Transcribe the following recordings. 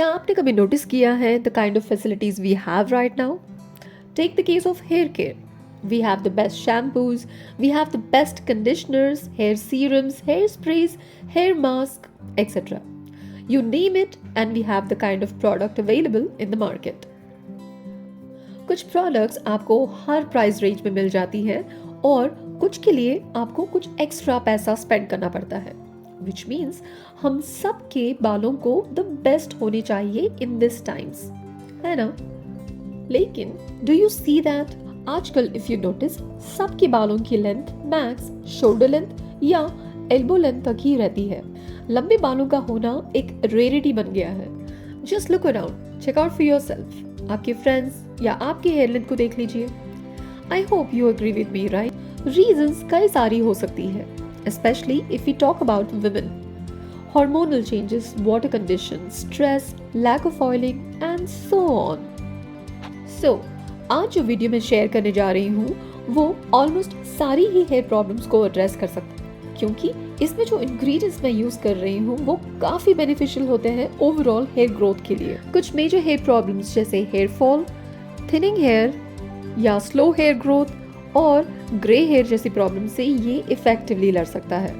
क्या आपने कभी नोटिस किया है the kind of facilities we have right now? Take the case of hair care. We have the best shampoos, we have the best conditioners, hair serums, hair sprays, hair mask, etc. You name it and we have the kind of product available in the market. कुछ products आपको हर price range में मिल जाती हैं और कुछ के लिए आपको कुछ एक्स्ट्रा पैसा स्पेंड करना पड़ता है, विच मीन्स हम सबके बालों को द बेस्ट होने चाहिए इन दिस टाइम्स, है ना? लेकिन डू यू सी दैट आजकल इफ यू नोटिस सबके बालों की लेंथ मैक्स शोल्डर लेंथ या एल्बो लेंथ तक ही रहती है. लंबे बालों का होना एक रेयरिटी बन गया है. Just look around, check out for yourself. आपके फ्रेंड्स या आपकी हेयर लेंथ को देख लीजिए. I hope you agree with me, right? Reasons कई सारी हो सकती है, specially if we talk about women. Hormonal changes, water condition, stress, lack of oiling and so on. So आज जो वीडियो मैं शेयर करने जा रही हूँ वो ऑलमोस्ट सारी ही हेयर प्रॉब्लम्स को एड्रेस कर सकता है, क्योंकि इसमें जो इंग्रेडिएंट्स मैं यूज कर रही हूँ वो काफी बेनिफिशियल होते हैं ओवरऑल हेयर ग्रोथ के लिए. कुछ मेजर हेयर प्रॉब्लम्स जैसे हेयर फॉल, थिनिंग हेयर या स्लो हेयर ग्रोथ और ग्रे हेयर जैसी प्रॉब्लम से ये इफेक्टिवली लड़ सकता है.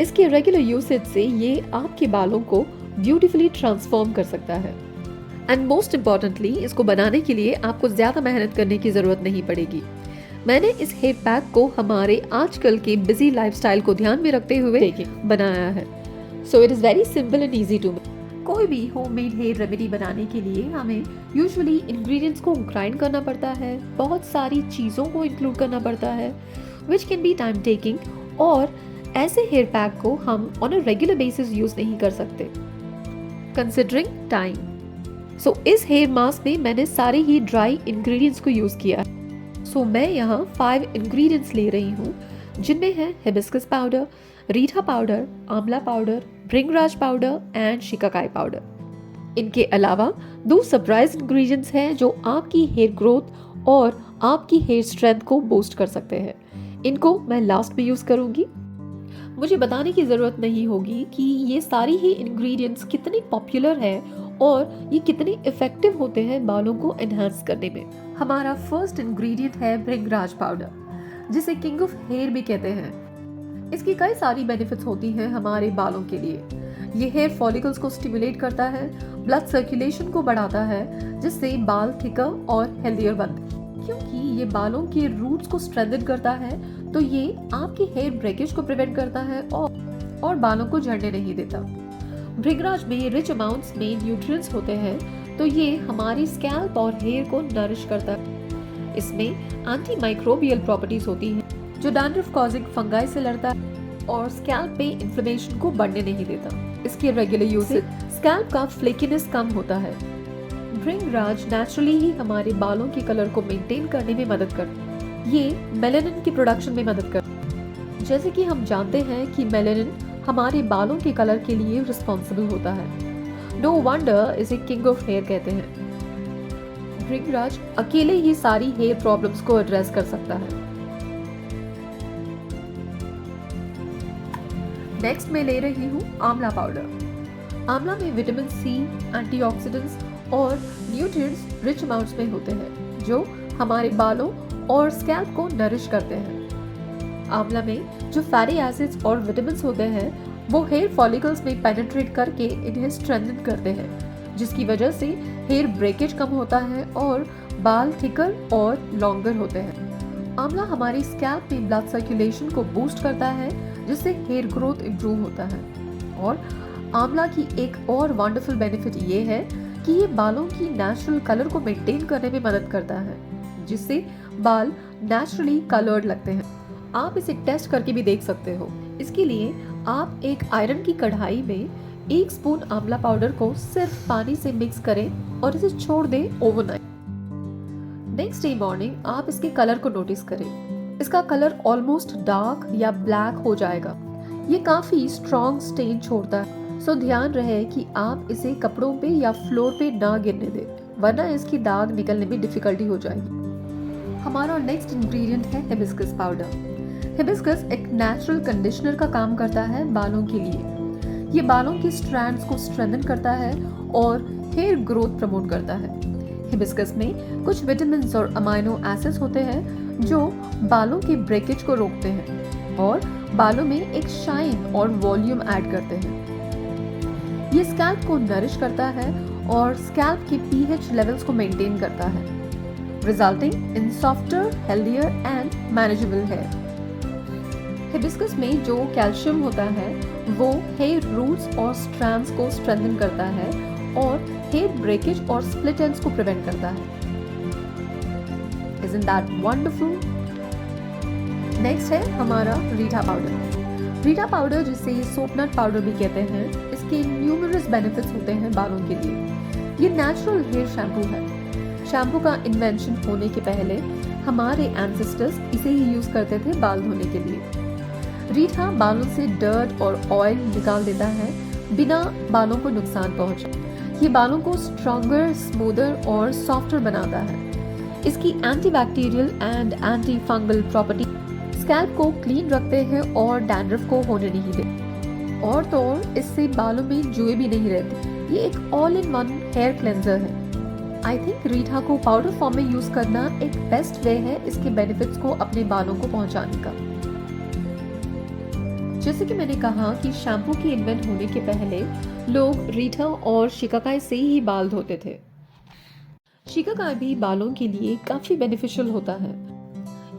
इसके रेगुलर यूसेज से ये आपके बालों को ब्यूटीफुली ट्रांसफॉर्म कर सकता है. एंड मोस्ट इम्पॉर्टेंटली, इसको बनाने के लिए आपको ज्यादा मेहनत करने की जरूरत नहीं पड़ेगी. मैंने इस हेयर पैक को हमारे आजकल के बिजी लाइफस्टाइल को ध्यान में रखते हुए बनाया है. So it is very simple and easy to make. कोई भी होममेड हेयर रेमेडी बनाने के लिए हमें यूजुअली इंग्रेडिएंट्स को ग्राइंड करना पड़ता है, बहुत सारी चीज़ों को इंक्लूड करना पड़ता है, which can be time taking, और ऐसे हेयर पैक को हम on a regular basis use नहीं कर सकते कंसिडरिंग टाइम. सो इस हेयर मास्क में मैंने सारे ही ड्राई इंग्रेडिएंट्स को यूज किया है. सो मैं यहाँ 5 इंग्रेडिएंट्स ले रही हूँ, जिनमें है हिबिस्कस पाउडर, रीठा पाउडर, आंवला powder, bhringraj powder and shikakai powder. इनके अलावा 2 सरप्राइज इंग्रेडिएंट्स हैं जो आपकी हेयर ग्रोथ और आपकी हेयर स्ट्रेंथ को बूस्ट कर सकते हैं. इनको मैं लास्ट में यूज करूंगी. मुझे बताने की जरूरत नहीं होगी कि ये सारी ही इंग्रेडिएंट्स कितनी पॉपुलर है और ये कितने इफेक्टिव होते हैं बालों को एनहांस करने में. हमारा फर्स्ट इंग्रेडिएंट है भृंगराज पाउडर, जिसे किंग ऑफ हेयर भी कहते हैं. इसकी कई सारी बेनिफिट्स होती हैं हमारे बालों के लिए. ये हेयर फॉलिकल्स को स्टिमुलेट करता है, ब्लड सर्कुलेशन को बढ़ाता है, जिससे बाल थिकर और हेल्दियर बनते हैं. क्योंकि ये बालों के रूट्स को स्ट्रेंथन करता है, तो ये आपके हेयर ब्रेकेज को प्रिवेंट करता है और बालों को झड़ने नहीं देता. भृंगराज में रिच अमाउंट्स में न्यूट्रिएंट्स होते हैं, तो ये हमारी स्कैल्प और हेयर को नरिश करता है. इसमें एंटी माइक्रोबियल प्रॉपर्टीज होती हैं जो डैंड्रफ कॉजिंग फंगाई से लड़ता है और स्कैल्प पे इन्फ्लेमेशन को बढ़ने नहीं देता. इसके रेगुलर यूज से स्कैल्प का फ्लेकीनेस कम होता है. भृंगराज नेचुरली ही हमारे बालों के कलर को मेंटेन करने में मदद करता है. ये मेलानिन की प्रोडक्शन में मदद करता है. जैसे कि हम जानते हैं कि मेलानिन हमारे बालों के कलर के लिए रिस्पॉन्सिबल होता है. नो वंडर इसे किंग ऑफ हेयर कहते हैं. भृंगराज अकेले ही सारी हेयर प्रॉब्लम्स को एड्रेस कर सकता है. नेक्स्ट मैं ले रही हूँ आंवला पाउडर. आंवला में विटामिन सी, एंटीऑक्सीडेंट्स और न्यूट्रिएंट्स रिच अमाउंट्स में होते हैं, जो हमारे बालों और स्कैल्प को नरिश करते हैं. आंवला में जो फैटी एसिड्स और विटामिन्स होते हैं वो हेयर फॉलिकल्स में पेनिट्रेट करके इन्हें स्ट्रेंथन करते हैं, जिसकी वजह से हेयर ब्रेकेज कम होता है और बाल थिकर और लॉन्गर होते हैं. आंवला हमारी स्कैल्प में ब्लड सर्कुलेशन को बूस्ट करता है, जिससे हेयर ग्रोथ इम्प्रूव होता है. और आंवला की एक और वंडरफुल बेनिफिट ये है कि ये बालों की नेचुरल कलर को मेंटेन करने में मदद करता है, जिससे बाल नेचुरली कलर्ड लगते हैं. आप इसे टेस्ट करके भी देख सकते हो. इसके लिए आप एक आयरन की कढ़ाई में 1 स्पून आंवला पाउडर को सिर्फ पानी से मिक्स करें और इसे छोड़ दें ओवरनाइट. नेक्स्ट डे मॉर्निंग आप इसके कलर को नोटिस करें. इसका कलर ऑलमोस्ट डार्क या ब्लैक हो जाएगा. ये काफी स्ट्रॉन्ग स्टेन छोड़ता है, सो ध्यान रहे कि आप इसे कपड़ों पे या फ्लोर पे ना गिरने दें, वरना इसकी दाग निकलने में डिफिकल्टी हो जाएगी. हमारा नेक्स्ट इंग्रेडिएंट है हिबिस्कस पाउडर. हिबिस्कस एक नेचुरल कंडीशनर का काम करता है बालों के लिए. ये बालों के स्ट्रैंड्स को स्ट्रेंथन करता है और हेयर ग्रोथ प्रमोट करता है। हिबिस्कस में कुछ विटामिन्स और अमाइनो एसिड्स होते हैं जो बालों के ब्रेकेज को रोकते हैं और बालों में एक शाइन और वॉल्यूम ऐड करते हैं। ये स्कैल्प को नरिश करता है और स्कैल्प के पीएच लेवल्स को मेंटेन करता है, resulting in softer, healthier and manageable hair. Hibiscus में जो कैल्शियम होता है वो हेयर रूट्स और स्ट्रैंड्स को स्ट्रेंथन करता है और हेयर ब्रेकेज और स्प्लिट एंड्स को प्रिवेंट करता है। Isn't that wonderful? नेक्स्ट है हमारा रीठा पाउडर। रीठा पाउडर, जिसे सोपनट पाउडर भी कहते हैं, इसके न्यूमरस बेनिफिट्स होते हैं बालों के लिए। ये नेचुरल हेयर शैम्पू है। शैम्पू का इन्वेंशन होने के पहले हमारे एंसेस्टर्स इसे ही यूज करते थे बाल धोने के लिए। रीठा बालों से डर्ट और ऑयल निकाल देता है बिना बालों को नुकसान पहुंचे। ये बालों को स्ट्रॉन्गर, स्मूदर और सॉफ्टर बनाता है। इसकी antibacterial and anti fungal property scalp को क्लीन रखते हैं और डैंड्रफ को होने नहीं देते। और तो और इससे बालों में जुए भी नहीं रहते। ये एक all in one hair cleanser है। आई थिंक रीठा को पाउडर फॉर्म में यूज करना एक बेस्ट वे है इसके बेनिफिट्स को अपने बालों को पहुंचाने का। जैसे कि मैंने कहा कि शैम्पू की इन्वेंट होने के पहले लोग रीठा और शिकाकाई से ही बाल धोते थे। शिकाकाई भी बालों के लिए काफी बेनिफिशियल होता है।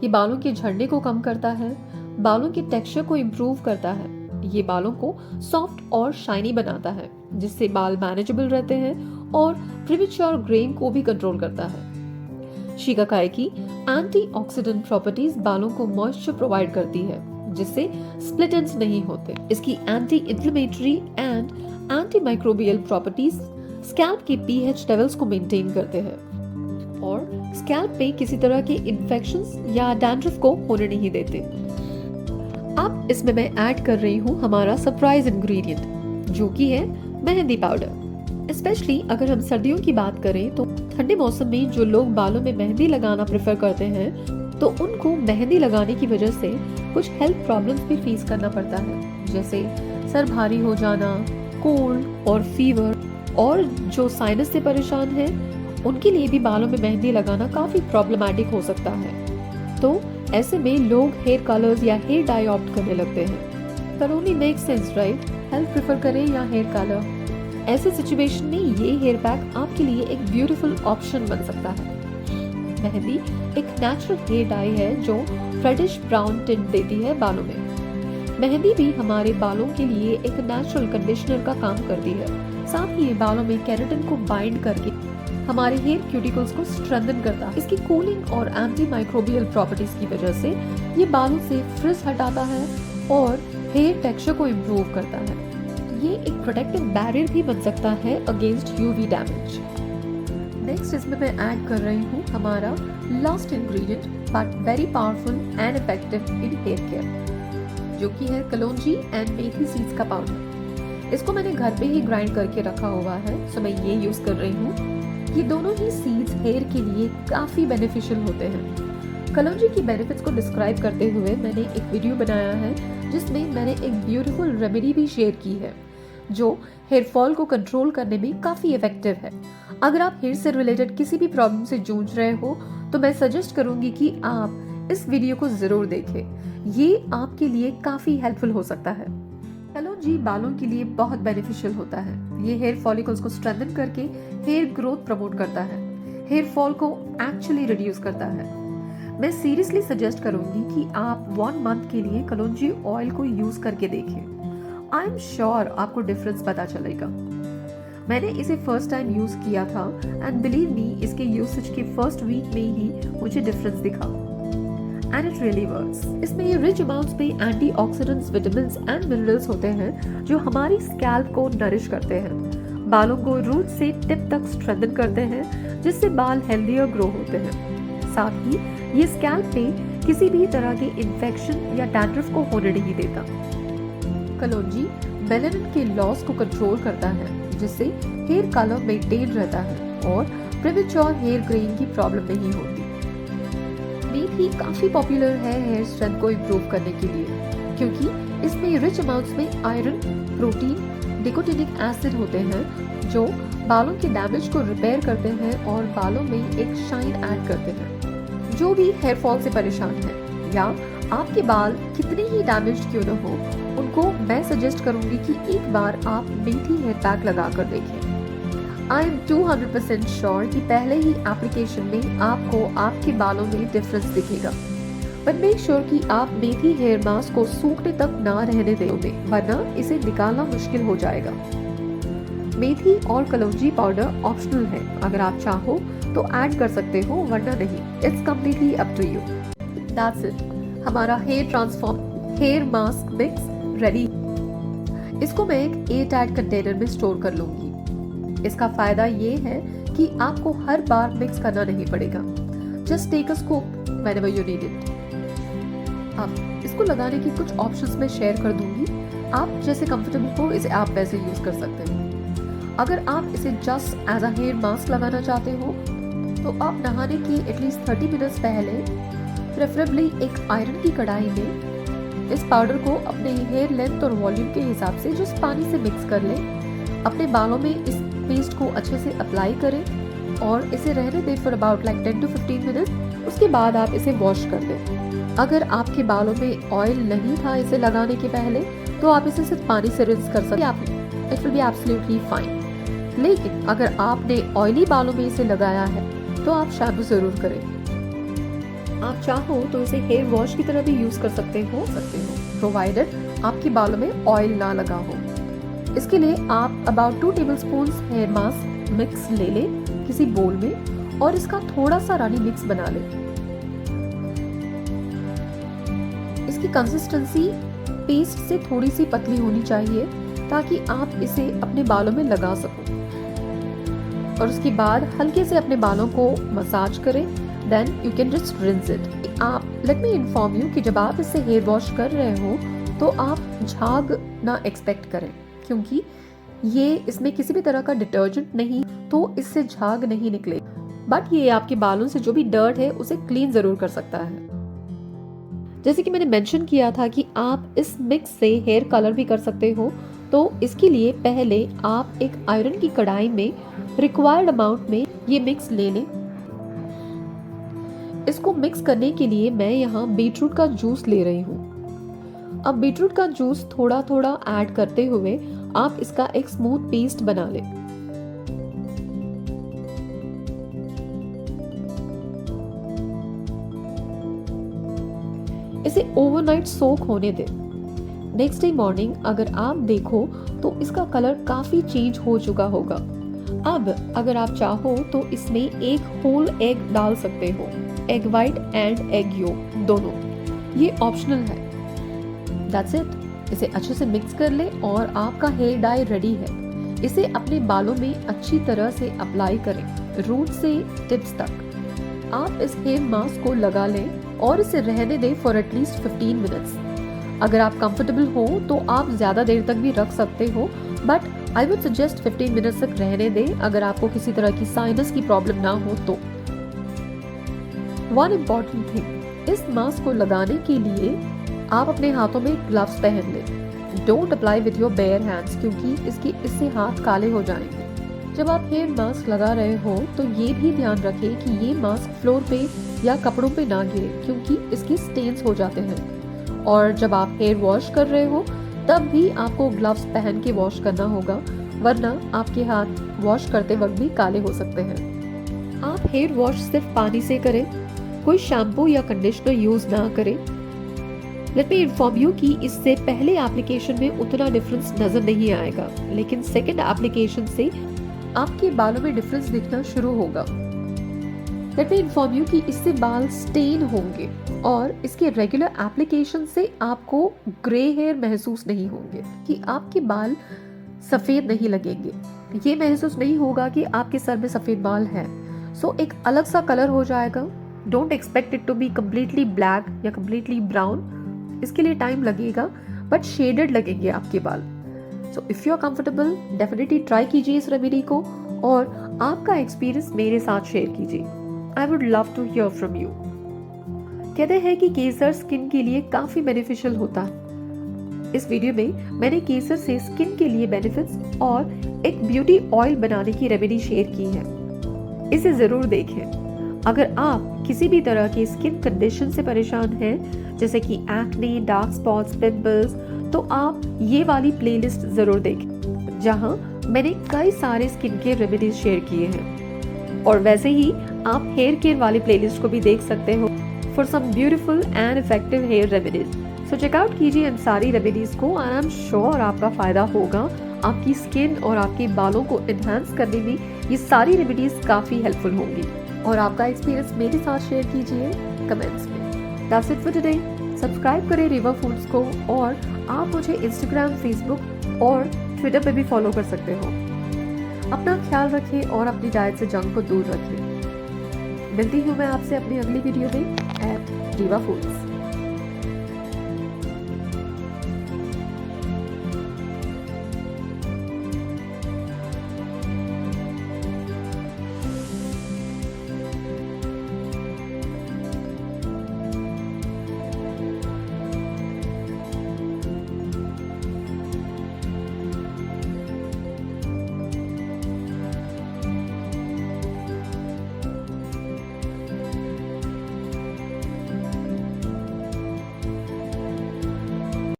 ये बालों के झड़ने को कम करता है, बालों के टेक्सचर को इम्प्रूव करता है। ये बालों को सॉफ्ट और शाइनी बनाता है, जिससे बाल मैनेजेबल रहते हैं और प्रीमेच्योर ग्रेइंग को भी कंट्रोल करता है। शिकाकाई की एंटीऑक्सीडेंट प्रॉपर्टीज बालों को मॉइस्चर प्रोवाइड करती है, जिससे स्प्लिट एंड्स नहीं होते। इसकी anti inflammatory and anti microbial properties scalp के पीएच लेवल्स को मेंटेन करते हैं और स्कैल्प पे किसी तरह के इन्फेक्शंस या डैंड्रफ को होने नहीं देते। अब इसमें मैं ऐड कर रही हूँ हमारा सरप्राइज इंग्रेडिएंट, जो कि है मेहंदी पाउडर। स्पेशली अगर हम सर्दियों की बात करें तो ठंडे मौसम में जो लोग बालों में मेहंदी लगाना प्रेफर करते हैं तो उनको मेहंदी लगाने की वजह से कुछ हेल्थ प्रॉब्लम्स भी फेस करना पड़ता है, जैसे सर भारी हो जाना, कोल्ड और फीवर। और जो साइनस से परेशान है उनके लिए भी बालों में मेहंदी लगाना काफी प्रॉब्लमैटिक हो सकता है। तो ऐसे में लोग हेयर कलर्स या हेयर डाई ऑप्ट करने लगते हैं। पर only make sense, right? Health prefer करें या हेयर कलर। ऐसे सिचुएशन में ये हेयर पैक आपके लिए एक ब्यूटीफुल ऑप्शन बन सकता है। मेहंदी एक नेचुरल हेयर डाई है जो रेडिश ब्राउन टिंट देती है बालों में। मेहंदी भी हमारे बालों के लिए एक नेचुरल कंडीशनर का काम करती है। साथ ही ये बालों में केराटिन को बाइंड करके हमारे हेयर क्यूटिकल्स को स्ट्रेंथन करता है। इसकी कूलिंग और एंटी माइक्रोबियल प्रॉपर्टीज की वजह से ये बालों से फ्रिज हटाता है और हेयर टेक्सचर को इम्प्रूव करता है। ये एक प्रोटेक्टिव बैरियर भी बन सकता है अगेंस्ट यूवी डैमेज। नेक्स्ट इसमें मैं ऐड कर रही हूँ हमारा last ingredient but very powerful and effective in hair care, जो कि है कलौंजी एंड मेथी सीड्स का पाउडर। इसको मैंने घर पे ही ग्राइंड करके रखा हुआ है, सो मैं ये यूज कर रही हूँ। ये दोनों ही सीड्स हेयर के लिए काफी बेनिफिशियल होते हैं। कलौंजी की बेनिफिट्स को डिस्क्राइब करते हुए मैंने एक वीडियो बनाया है जिसमें मैंने एक ब्यूटीफुल रेमेडी भी शेयर की है जो हेयर फॉल को कंट्रोल करने में काफी इफेक्टिव है। अगर आप हेयर से रिलेटेड किसी भी प्रॉब्लम से जूझ रहे हो तो मैं सजेस्ट करूंगी कि आप इस वीडियो को जरूर देखें। ये आपके लिए काफी हेल्पफुल हो सकता है। कलौंजी बालों के लिए बहुत बेनिफिशियल होता है। ये हेयर फॉलिकल्स को स्ट्रेंथन करके हेयर ग्रोथ प्रमोट करता है, हेयर फॉल को एक्चुअली रिड्यूस करता है। मैं सीरियसली सजेस्ट करूंगी कि आप 1 मंथ के लिए कलौंजी ऑयल को यूज करके देखें। आई एम श्योर आपको डिफरेंस पता चलेगा। मैंने इसे फर्स्ट टाइम यूज किया था एंड बिलीव मी, इसके यूसेज के फर्स्ट वीक में ही मुझे डिफरेंस दिखा एंड इट रियली वर्क्स। इसमें ये रिच अमाउंट्स में एंटीऑक्सीडेंट्स, विटामिन्स एंड मिनरल्स होते हैं जो हमारी स्कैल्प को नरिश करते हैं, बालों को रूट से टिप तक स्ट्रेंथन करते हैं, जिससे बाल हेल्दियर ग्रो होते हैं। साथ ही ये स्कैल्प पे किसी भी तरह के इन्फेक्शन या डैंड्रफ को होने नहीं देता। कलौंजी मेलानिन के लॉस को कंट्रोल करता है, जिससे हेयर कलर मेंटेन रहता है और प्रीमेच्योर हेयर ग्रेइंग की प्रॉब्लम नहीं होती। मेथी काफी पॉपुलर है हेयर स्ट्रेंथ को इम्प्रूव करने के लिए, क्योंकि इसमें रिच अमाउंट्स में आयरन, प्रोटीन निकोटिनिक एसिड होते हैं जो बालों के डैमेज को रिपेयर करते हैं और बालों में एक शाइन ऐड करते हैं। जो भी हेयर फॉल से परेशान है या आपके बाल कितने ही डैमेज क्यों न हो, उनको मैं सजेस्ट करूंगी कि एक बार आप मेथी हेयर पैक लगा कर देखें। आई एम 200% श्योर कि पहले ही एप्लीकेशन में आपको आपके बालों में डिफरेंस दिखेगा। बट मेक श्योर कि आप मेथी हेयर मास्क को सूखने तक ना रहने दें, वरना इसे निकालना मुश्किल हो जाएगा। मेथी और कलौंजी पाउडर ऑप्शनल है, अगर आप चाहो तो ऐड कर सकते हो, वरना नहीं। It's completely up to you. That's it, हमारा hair transform hair mask mix ready. इसको मैं एक एयरटाइट कंटेनर में स्टोर कर लूंगी। इसका फायदा ये है कि आपको हर बार मिक्स करना नहीं पड़ेगा। Just take a scoop whenever you need it. अब इसको लगाने की कुछ ऑप्शंस मैं शेयर कर दूंगी। आप जैसे कंफर्टेबल हो इसे आप वैसे यूज कर सकते हो। अगर आप इसे just as a hair mask लगाना चाहते हो तो आप नहाने के एटलीस्ट 30 मिनट्स पहले प्रेफरेबली एक आयरन की कढ़ाई में इस पाउडर को अपने हेयर लेंथ और वॉल्यूम के हिसाब से जस्ट पानी से मिक्स कर लें। अपने बालों में इस पेस्ट को अच्छे से अप्लाई करें और इसे रहने दें फॉर अबाउट 10 to 15 मिनट। उसके बाद आप इसे वॉश कर दें। अगर आपके बालों में ऑयल नहीं था इसे लगाने के पहले तो आप इसे सिर्फ पानी से रिंस कर सकते हैं। It will be absolutely fine. लेकिन अगर आपने ऑयली बालों में इसे लगाया है तो आप शैम्पू जरूर करें। आप चाहो तो इसे हेयर वॉश की तरह भी यूज कर सकते हो प्रोवाइडेड आपके बालों में ऑयल ना लगा हो। इसके लिए आप about 2 tablespoons hair mask mix ले लें किसी बोल में और इसका थोड़ा सा रानी मिक्स बना लें। इसकी कंसिस्टेंसी पेस्ट से थोड़ी सी पतली होनी चाहिए ताकि आप इसे अपने बालों में लगा सको। और उसके बाद हल्के से अपने बालों को मसाज करें। Then you can just rinse it. आप लेट मी इन्फॉर्म यू कि जब आप इससे हेयर वॉश कर रहे हो तो आप झाग ना एक्सपेक्ट करें, क्योंकि ये इसमें किसी भी तरह का डिटर्जेंट नहीं, तो इससे झाग नहीं निकले। बट ये आपके बालों से जो भी डर्ट है उसे क्लीन जरूर कर सकता है। जैसे कि मैंने मेंशन किया था कि आप इस मिक्स से हेयर कलर भी कर सकते हो, तो इसके लिए पहले आप एक आयरन की कढ़ाई में रिक्वायर्ड अमाउंट में ये मिक्स ले लें। इसको मिक्स करने के लिए मैं यहाँ बीटरूट का जूस ले रही हूँ। अब बीटरूट का जूस थोड़ा थोड़ा ऐड करते हुए आप इसका एक स्मूथ पेस्ट बना लें। इसे ओवरनाइट सोक होने दें। नेक्स्ट डे मॉर्निंग अगर आप देखो तो इसका कलर काफी चेंज हो चुका होगा। अब अगर आप चाहो तो इसमें एक होल एग डाल सकते हो, egg white and egg yolk दोनों, ये ऑप्शनल है। That's it. इसे अच्छे से मिक्स कर ले और आपका हेयर डाई रेडी है। इसे अपने बालों में अच्छी तरह से अप्लाई करें, रूट से टिप्स तक। आप इस हेयर मास्क को लगा लें और इसे रहने दें फॉर एटलीस्ट 15 मिनट्स। अगर आप कंफर्टेबल हो तो आप ज्यादा देर तक भी रख सकते हो, but I would suggest 15 minutes तक रहने दें अगर आपको किसी तरह की साइनस की प्रॉब्लम ना हो तो। वन इम्पॉर्टेंट थिंग, इस मास्क को लगाने के लिए आप अपने हाथों में ग्लव्स पहन लें। Don't apply with your bear hands, क्योंकि इससे हाथ काले हो जाएंगे। जब आप हेयर मास्क लगा रहे हो तो ये भी ध्यान रखें कि ये मास्क फ्लोर पे या कपड़ों पे ना गिरे, क्योंकि इसके स्टेन्स हो जाते हैं। और जब आप हेयर वॉश कर रहे हो तब भी आपको ग्लव्स पहन के वॉश करना होगा, वरना आपके हाथ वॉश करते वक्त भी काले हो सकते हैं। आप हेयर वॉश सिर्फ पानी से करें, कोई शैम्पू या कंडीशनर यूज ना करें। लेट मी इन्फॉर्म यू कि इससे पहले एप्लीकेशन में उतना डिफरेंस नजर नहीं आएगा, लेकिन सेकेंड एप्लीकेशन से आपके बालों में डिफरेंस दिखना शुरू होगा। लेट मी इन्फॉर्म यू कि इससे बाल स्टेन होंगे और इसके रेगुलर एप्लीकेशन से आपको ग्रे हेयर महसूस नहीं होंगे, कि आपके बाल सफेद नहीं लगेंगे। ये महसूस नहीं होगा कि आपके सर में सफेद बाल हैं। सो एक अलग सा कलर हो जाएगा। Don't expect it to be completely black या कम्प्लीटली ब्राउन। इसके लिए टाइम लगेगा, बट शेडेड लगेंगे आपके बाल। So if you are comfortable definitely try कीजिए इस रेमेडी को और आपका एक्सपीरियंस मेरे साथ शेयर कीजिए। I would love to hear from you. कहते हैं कि केसर स्किन के लिए काफी बेनिफिशियल होता है। इस वीडियो में मैंने केसर से स्किन के लिए बेनिफिट्स और एक ब्यूटी ऑयल बनाने की रेमेडी शेयर की है। इसे जरूर देखें। अगर आप किसी भी तरह की स्किन कंडीशन से परेशान हैं, जैसे कि एक्ने, डार्क स्पॉट्स, पिंपल्स, तो आप ये वाली प्लेलिस्ट जरूर देखें, जहां मैंने कई सारे स्किन केयर रेमेडीज शेयर किए हैं। और वैसे ही आप हेयर केयर वाली प्लेलिस्ट को भी देख सकते हो for some beautiful and effective hair remedies. So check out कीजिए इन सारी रेमेडीज को। आई एम श्योर आपका फायदा होगा। आपकी स्किन और आपके बालों को एनहांस करने में ये सारी रेमेडीज काफी हेल्पफुल होंगी। और आपका एक्सपीरियंस मेरे साथ शेयर कीजिए कमेंट्स में। That's it for today. Subscribe करें रिवर फूड्स को, और आप मुझे इंस्टाग्राम, फेसबुक और ट्विटर पे भी फॉलो कर सकते हो। अपना ख्याल रखें और अपनी डाइट से जंक को दूर रखें। मिलती हूँ मैं आपसे अपनी अगली वीडियो में एट रिवर फूड्स।